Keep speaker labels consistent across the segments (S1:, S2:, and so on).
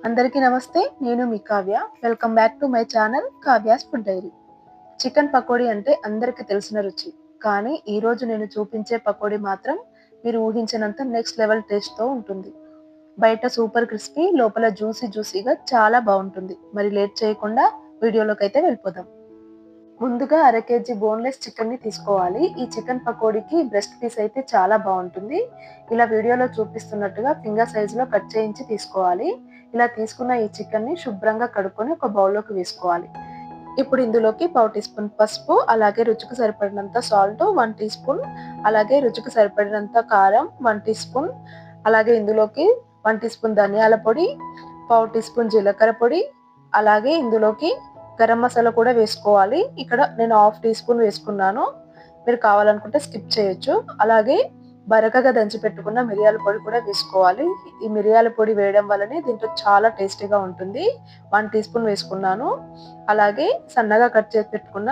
S1: అందరికీ నమస్తే. నేను మీ Kavya. Welcome back to my channel Kavya's food diary. Chicken pakodi అంటే అందరికీ తెలిసిన రుచి. కానీ ఈరోజు నేను చూపించే పకోడీ మాత్రం మీరు ఊహించినంత నెక్స్ట్ లెవెల్ టేస్ట్‌తో ఉంటుంది. బయట సూపర్ క్రిస్పీ, లోపల జ్యూసీగా చాలా బావుంటుంది. మరి లేట్ చేయకుండా వీడియోలోకైతే వెళ్ళిపోదాం. ముందుగా అర కేజీ బోన్‌లెస్ చికెన్‌ని తీసుకోవాలి. ఈ చికెన్ పకోడీకి బ్రెస్ట్ పీస్ అయితే చాలా బావుంటుంది. ఇలా వీడియోలో చూపిస్తున్నట్టుగా ఫింగర్ సైజులో కట్ చేయించి తీసుకోవాలి. ఇలా తీసుకున్న ఈ చికెన్‌ని శుభ్రంగా కడుక్కొని ఒక బౌల్‌లోకి వేసుకోవాలి. ఇప్పుడు ఇందులోకి పావు టీ స్పూన్ పసుపు, అలాగే రుచికి సరిపడినంత సాల్ట్ 1 టీ స్పూన్, అలాగే రుచికి సరిపడినంత కారం 1 టీ స్పూన్, అలాగే ఇందులోకి 1 టీ స్పూన్ ధనియాల పొడి, పావు టీ స్పూన్ జీలకర్ర పొడి, అలాగే ఇందులోకి గరం మసాలా కూడా వేసుకోవాలి. ఇక్కడ నేను హాఫ్ టీ స్పూన్ వేసుకున్నాను. మీరు కావాలనుకుంటే స్కిప్ చేయొచ్చు. అలాగే బరకగా దంచి పెట్టుకున్న మిరియాల పొడి కూడా వేసుకోవాలి. ఈ మిరియాల పొడి వేయడం వల్లనే దీంట్లో చాలా టేస్టీగా ఉంటుంది. 1 టీ స్పూన్ వేసుకున్నాను. అలాగే సన్నగా కట్ చేసి పెట్టుకున్న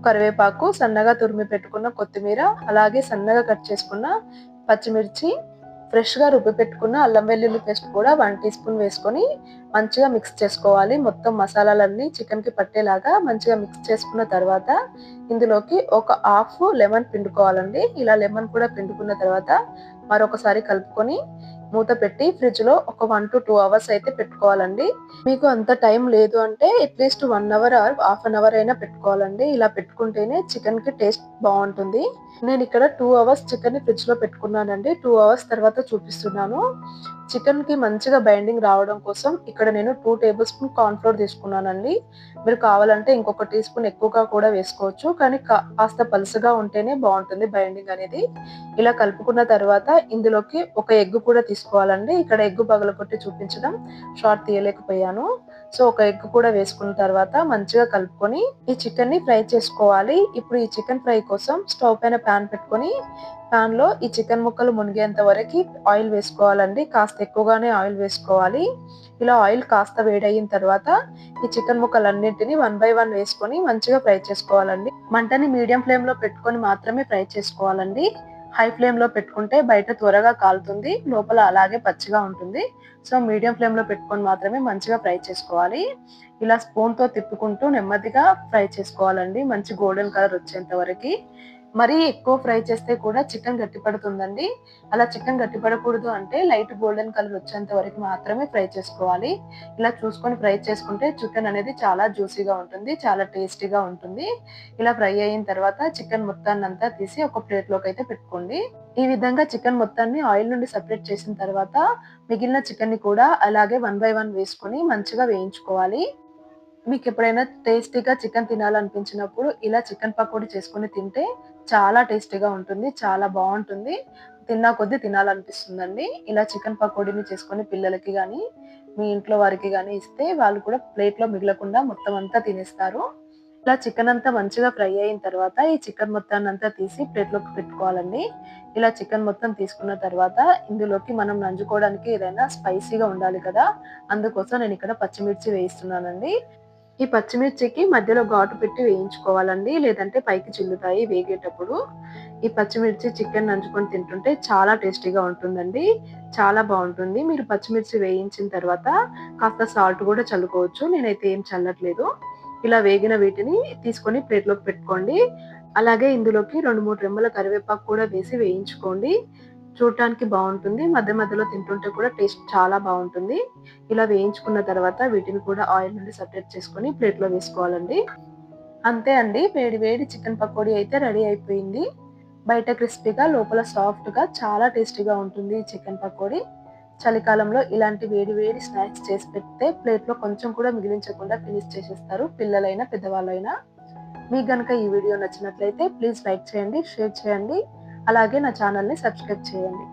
S1: కరివేపాకు, సన్నగా తురిమి పెట్టుకున్న కొత్తిమీర, అలాగే సన్నగా కట్ చేసుకున్న పచ్చిమిర్చి, ఫ్రెష్‌గా రుబ్బి పెట్టుకున్న అల్లం వెల్లుల్లి పేస్ట్ కూడా 1 టీ స్పూన్ వేసుకొని మంచిగా మిక్స్ చేసుకోవాలి. మొత్తం మసాలాలన్నీ చికెన్‌కి పట్టేలాగా మంచిగా మిక్స్ చేసుకున్న తర్వాత ఇందులోకి ఒక హాఫ్ లెమన్ పిండుకోవాలండి. ఇలా లెమన్ కూడా పిండుకున్న తర్వాత మరొకసారి కలుపుకొని మూత పెట్టి ఫ్రిడ్జ్‌లో ఒక 1-2 అవర్స్ అయితే పెట్టుకోవాలండి. మీకు అంత టైం లేదు అంటే at least 1 hour or half an hour అయినా పెట్టుకోవాలండి. ఇలా పెట్టుకుంటేనే చికెన్‌కి టేస్ట్ బావుంటుంది. నేనిక్కడ 2 అవర్స్ చికెన్‌ని ఫ్రిడ్జ్‌లో పెట్టుకున్నానండి. 2 అవర్స్ తర్వాత చూపిస్తున్నాను. చికెన్‌కి మంచిగా బైండింగ్ రావడం కోసం ఇక్కడ నేను 2 టేబుల్ స్పూన్ కార్న్ ఫ్లోర్ తీసుకున్నానండి. మీరు కావాలంటే ఇంకొక టీ స్పూన్ ఎక్కువగా కూడా వేసుకోవచ్చు. కానీ కాస్త పలుచగా ఉంటేనే బావుంటుంది బైండింగ్ అనేది. ఇలా కలుపుకున్న తర్వాత ఇందులోకి ఒక ఎగ్ కూడా తీసుకోవాలండి. ఇక్కడ ఎగ్ పగలగొట్టి చూపించడం షార్ట్ తీయలేకపోయాను. సో, ఒక ఎగ్ కూడా వేసుకున్న తర్వాత మంచిగా కలుపుకొని ఈ చికెన్‌ని ఫ్రై చేసుకోవాలి. ఇప్పుడు ఈ చికెన్ ఫ్రై కోసం స్టవ్ పైన పాన్ పెట్టుకొని పాన్‌లో ఈ చికెన్ ముక్కలు మునిగేంత వరకి ఆయిల్ వేసుకోవాలండి. కాస్త ఎక్కువగానే ఆయిల్ వేసుకోవాలి. ఇలా ఆయిల్ కాస్త వేడయిన తర్వాత ఈ చికెన్ ముక్కలన్నిటిని వన్ బై వన్ వేసుకొని మంచిగా ఫ్రై చేసుకోవాలండి. మంటని మీడియం ఫ్లేమ్‌లో పెట్టుకొని మాత్రమే ఫ్రై చేసుకోవాలండి. హై ఫ్లేమ్‌లో పెట్టుకుంటే బయట త్వరగా కాలుతుంది. లోపల అలాగే పచ్చిగా ఉంటుంది. సో, మీడియం ఫ్లేమ్‌లో పెట్టుకొని మాత్రమే మంచిగా ఫ్రై చేసుకోవాలి. ఇలా స్పూన్‌తో తిప్పుకుంటూ నెమ్మదిగా ఫ్రై చేసుకోవాలండి. మంచి గోల్డెన్ కలర్ వచ్చేంత వరకి. మరీ ఎక్కువ ఫ్రై చేస్తే కూడా చికెన్ గట్టిపడుతుందండి. అలా చికెన్ గట్టిపడకూడదు అంటే లైట్ గోల్డెన్ కలర్ వచ్చేంత వరకు మాత్రమే ఫ్రై చేసుకోవాలి. ఇలా చూసుకొని ఫ్రై చేసుకుంటే చికెన్ అనేది చాలా జ్యూసీగా ఉంటుంది. చాలా టేస్టీగా ఉంటుంది. ఇలా ఫ్రై అయిన తర్వాత చికెన్ మొత్తాన్నంతా తీసి ఒక ప్లేట్‌లోకి అయితే పెట్టుకోండి. ఈ విధంగా చికెన్ మొత్తాన్ని ఆయిల్ నుండి సెపరేట్ చేసిన తర్వాత మిగిలిన చికెన్‌ని కూడా అలాగే వన్ బై వన్ వేసుకొని మంచిగా వేయించుకోవాలి. మీకెప్పుడైనా టేస్టీగా చికెన్ తినాలనిపించినప్పుడు ఇలా చికెన్ పకోడీ చేసుకొని తింటే చాలా టేస్టీగా ఉంటుంది. చాలా బావుంటుంది. తిన్నా కొద్దీ తినాలనిపిస్తుందండి. ఇలా చికెన్ పకోడీని చేసుకొని పిల్లలకి గానీ, మీ ఇంట్లో వారికి గానీ ఇస్తే వాళ్ళు కూడా ప్లేట్‌లో మిగలకుండా మొత్తం అంతా తినేస్తారు. ఇలా చికెన్ అంతా మంచిగా ఫ్రై అయిన తర్వాత ఈ చికెన్ మొత్తాన్నంతా తీసి ప్లేట్‌లోకి పెట్టుకోవాలండి. ఇలా చికెన్ మొత్తం తీసుకున్న తర్వాత ఇందులోకి మనం నంజుకోవడానికి ఏదైనా స్పైసీగా ఉండాలి కదా! అందుకోసం నేనిక్కడ పచ్చిమిర్చి వేయిస్తున్నానండి. ఈ పచ్చిమిర్చికి మధ్యలో ఘాటు పెట్టి వేయించుకోవాలండి. లేదంటే పైకి చిల్లుతాయి వేగేటప్పుడు. ఈ పచ్చిమిర్చి చికెన్ నంచుకొని తింటుంటే చాలా టేస్టీగా ఉంటుందండి. చాలా బావుంటుంది. మీరు పచ్చిమిర్చి వేయించిన తర్వాత కాస్త సాల్ట్ గూడా చల్లుకోవచ్చు. నేనైతే ఏం చల్లట్లేదు. ఇలా వేగిన వీటిని తీసుకొని ప్లేట్‌లోకి పెట్టుకోండి. అలాగే ఇందులోకి 2, 3 రెమ్మల కరివేపాకు కూడా వేసి వేయించుకోండి. చూడటానికి బావుంటుంది. మధ్య మధ్యలో తింటుంటే కూడా టేస్ట్ చాలా బావుంటుంది. ఇలా వేయించుకున్న తర్వాత వీటిని కూడా ఆయిల్ నుండి సెపరేట్ చేసుకొని ప్లేట్‌లో వేసుకోవాలండి. అంతే అండి. వేడి వేడి చికెన్ పకోడీ అయితే రెడీ అయిపోయింది. బయట క్రిస్పీగా, లోపల సాఫ్ట్‌గా చాలా టేస్టీగా ఉంటుంది ఈ చికెన్ పకోడీ. చలికాలంలో ఇలాంటి వేడి వేడి స్నాక్స్ చేసి పెడితే ప్లేట్‌లో కొంచెం కూడా మిగిలించకుండా ఫినిష్ చేసేస్తారు పిల్లలైనా, పెద్దవాళ్ళైనా. మీకు గనుక ఈ వీడియో నచ్చినట్లయితే ప్లీజ్ లైక్ చేయండి, షేర్ చేయండి. అలాగే నా ఛానెల్‌ని సబ్స్క్రైబ్ చేయండి.